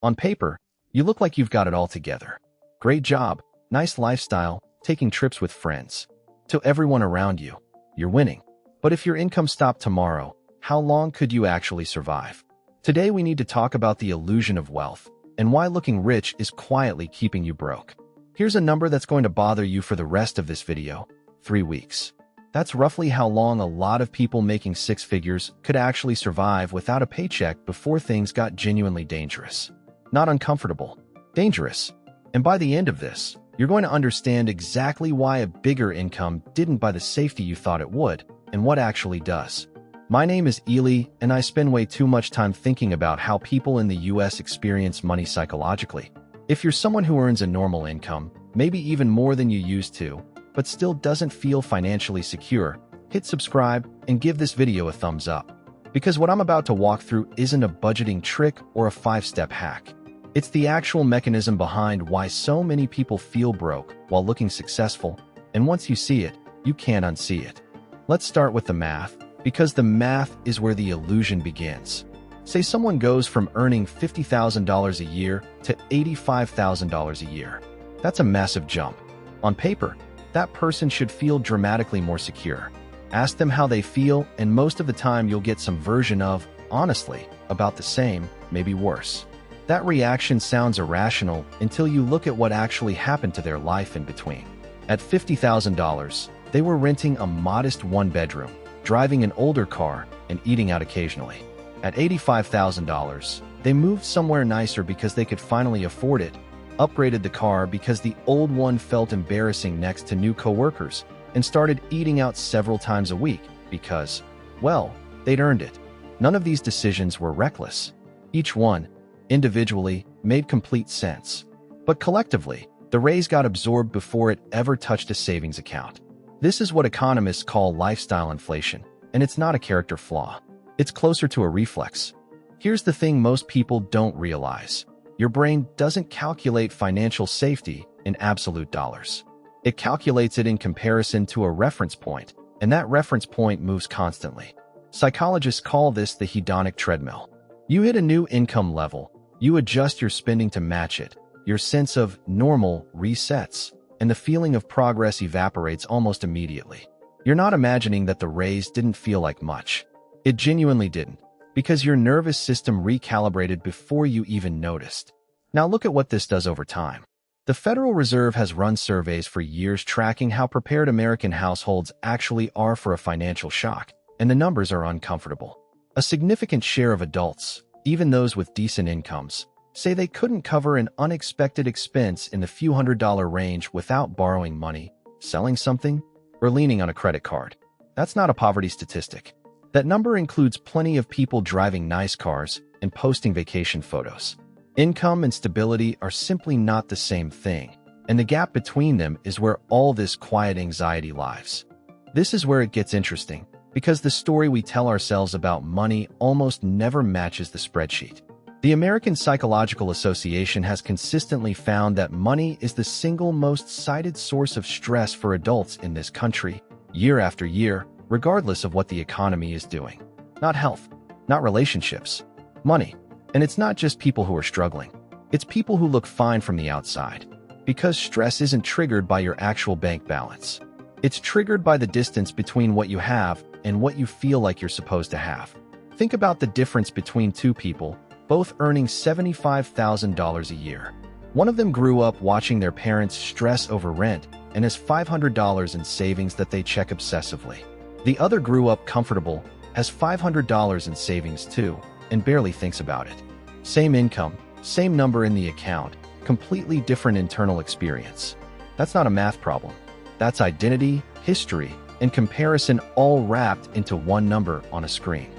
On paper, you look like you've got it all together. Great job, nice lifestyle, taking trips with friends. To everyone around you, you're winning. But if your income stopped tomorrow, how long could you actually survive? Today we need to talk about the illusion of wealth and why looking rich is quietly keeping you broke. Here's a number that's going to bother you for the rest of this video: 3 weeks. That's roughly how long a lot of people making six figures could actually survive without a paycheck before things got genuinely dangerous. Not uncomfortable, dangerous. And by the end of this, you're going to understand exactly why a bigger income didn't buy the safety you thought it would, and what actually does. My name is Ely, and I spend way too much time thinking about how people in the US experience money psychologically. If you're someone who earns a normal income, maybe even more than you used to, but still doesn't feel financially secure, hit subscribe and give this video a thumbs up. Because what I'm about to walk through isn't a budgeting trick or a 5-step hack. It's the actual mechanism behind why so many people feel broke while looking successful, and once you see it, you can't unsee it. Let's start with the math, because the math is where the illusion begins. Say someone goes from earning $50,000 a year to $85,000 a year. That's a massive jump. On paper, that person should feel dramatically more secure. Ask them how they feel, and most of the time you'll get some version of, honestly, about the same, maybe worse. That reaction sounds irrational until you look at what actually happened to their life in between. At $50,000, they were renting a modest one-bedroom, driving an older car, and eating out occasionally. At $85,000, they moved somewhere nicer because they could finally afford it, upgraded the car because the old one felt embarrassing next to new coworkers, and started eating out several times a week because, well, they'd earned it. None of these decisions were reckless. Each one, individually, made complete sense. But collectively, the raise got absorbed before it ever touched a savings account. This is what economists call lifestyle inflation, and it's not a character flaw. It's closer to a reflex. Here's the thing most people don't realize. Your brain doesn't calculate financial safety in absolute dollars. It calculates it in comparison to a reference point, and that reference point moves constantly. Psychologists call this the hedonic treadmill. You hit a new income level, you adjust your spending to match it, your sense of normal resets, and the feeling of progress evaporates almost immediately. You're not imagining that the raise didn't feel like much. It genuinely didn't, because your nervous system recalibrated before you even noticed. Now look at what this does over time. The Federal Reserve has run surveys for years tracking how prepared American households actually are for a financial shock, and the numbers are uncomfortable. A significant share of adults, even those with decent incomes, say they couldn't cover an unexpected expense in the few $100 range without borrowing money, selling something, or leaning on a credit card. That's not a poverty statistic. That number includes plenty of people driving nice cars and posting vacation photos. Income and stability are simply not the same thing, and the gap between them is where all this quiet anxiety lies. This is where it gets interesting, because the story we tell ourselves about money almost never matches the spreadsheet. The American Psychological Association has consistently found that money is the single most cited source of stress for adults in this country, year after year, regardless of what the economy is doing. Not health, not relationships, money. And it's not just people who are struggling. It's people who look fine from the outside. Because stress isn't triggered by your actual bank balance. It's triggered by the distance between what you have and what you feel like you're supposed to have. Think about the difference between two people, both earning $75,000 a year. One of them grew up watching their parents stress over rent and has $500 in savings that they check obsessively. The other grew up comfortable, has $500 in savings too, and barely thinks about it. Same income, same number in the account, completely different internal experience. That's not a math problem. That's identity, history, and comparison all wrapped into one number on a screen.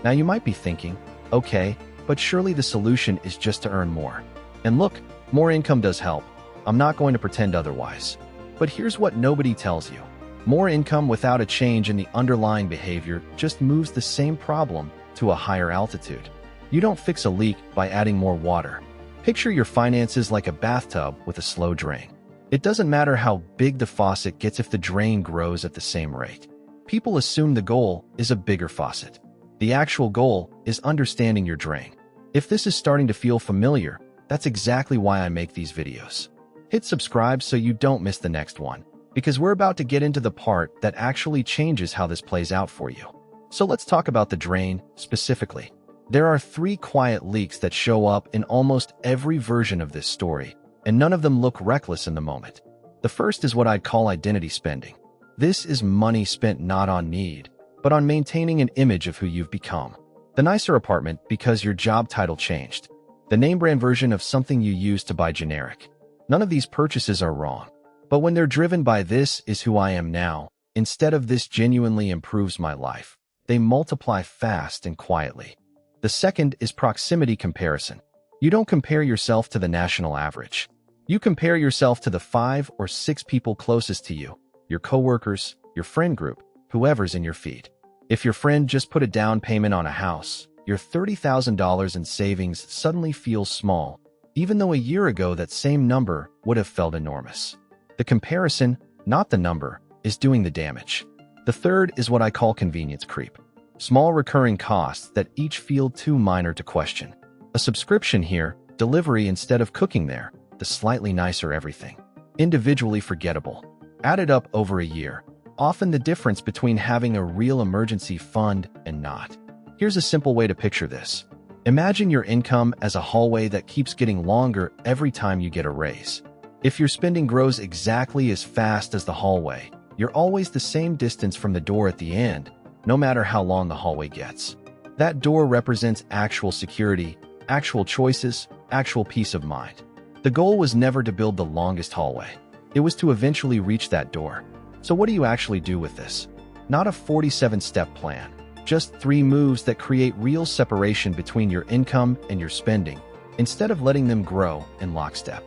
Now you might be thinking, okay, but surely the solution is just to earn more. And look, more income does help. I'm not going to pretend otherwise. But here's what nobody tells you. More income without a change in the underlying behavior just moves the same problem to a higher altitude. You don't fix a leak by adding more water. Picture your finances like a bathtub with a slow drain. It doesn't matter how big the faucet gets if the drain grows at the same rate. People assume the goal is a bigger faucet. The actual goal is understanding your drain. If this is starting to feel familiar, That's exactly why I make these videos. Hit subscribe so you don't miss the next one, because we're about to get into the part that actually changes how this plays out for you. So let's talk about the drain specifically. There are 3 quiet leaks that show up in almost every version of this story, and none of them look reckless in the moment. The first is what I'd call identity spending. This is money spent not on need, but on maintaining an image of who you've become. The nicer apartment because your job title changed. The name brand version of something you use to buy generic. None of these purchases are wrong, but when they're driven by "this is who I am now," instead of "this genuinely improves my life," they multiply fast and quietly. The second is proximity comparison. You don't compare yourself to the national average. You compare yourself to the 5 or 6 people closest to you, your coworkers, your friend group, whoever's in your feed. If your friend just put a down payment on a house, your $30,000 in savings suddenly feels small, even though a year ago that same number would have felt enormous. The comparison, not the number, is doing the damage. The third is what I call convenience creep. Small recurring costs that each feel too minor to question. A subscription here, delivery instead of cooking there, the slightly nicer everything. Individually forgettable. Added up over a year. Often the difference between having a real emergency fund and not. Here's a simple way to picture this. Imagine your income as a hallway that keeps getting longer every time you get a raise. If your spending grows exactly as fast as the hallway, you're always the same distance from the door at the end, no matter how long the hallway gets. That door represents actual security, actual choices, actual peace of mind. The goal was never to build the longest hallway. It was to eventually reach that door. So what do you actually do with this? Not a 47-step plan, just 3 moves that create real separation between your income and your spending, instead of letting them grow in lockstep.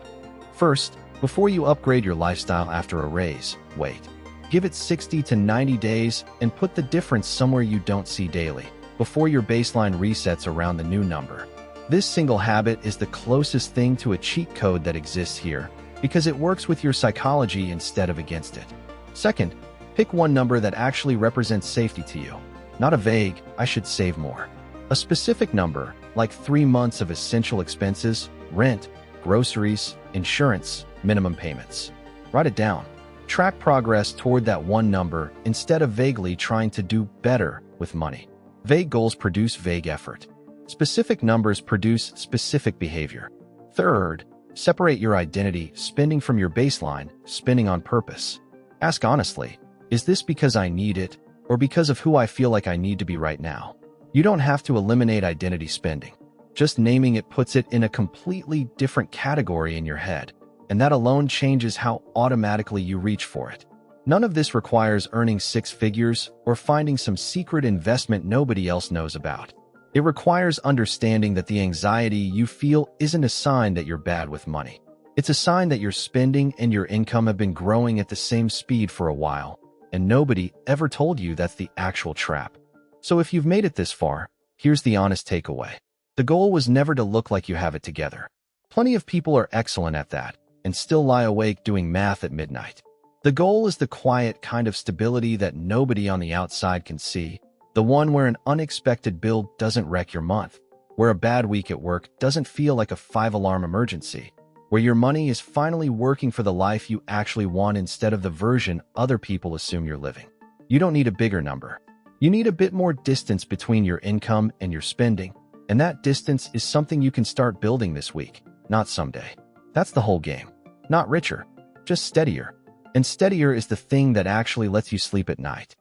First, before you upgrade your lifestyle after a raise, wait. Give it 60 to 90 days and put the difference somewhere you don't see daily, before your baseline resets around the new number. This single habit is the closest thing to a cheat code that exists here, because it works with your psychology instead of against it. Second, pick one number that actually represents safety to you. Not a vague, "I should save more." A specific number, like 3 months of essential expenses, rent, groceries, insurance, minimum payments. Write it down. Track progress toward that one number instead of vaguely trying to do better with money. Vague goals produce vague effort. Specific numbers produce specific behavior. Third, separate your identity spending from your baseline spending on purpose. Ask honestly, is this because I need it, or because of who I feel like I need to be right now? You don't have to eliminate identity spending. Just naming it puts it in a completely different category in your head, and that alone changes how automatically you reach for it. None of this requires earning 6 figures or finding some secret investment nobody else knows about. It requires understanding that the anxiety you feel isn't a sign that you're bad with money. It's a sign that your spending and your income have been growing at the same speed for a while, and nobody ever told you that's the actual trap. So if you've made it this far, here's the honest takeaway. The goal was never to look like you have it together. Plenty of people are excellent at that and still lie awake doing math at midnight. The goal is the quiet kind of stability that nobody on the outside can see, the one where an unexpected bill doesn't wreck your month, where a bad week at work doesn't feel like a 5-alarm emergency, where your money is finally working for the life you actually want instead of the version other people assume you're living. You don't need a bigger number. You need a bit more distance between your income and your spending, and that distance is something you can start building this week, not someday. That's the whole game. Not richer, just steadier. And steadier is the thing that actually lets you sleep at night.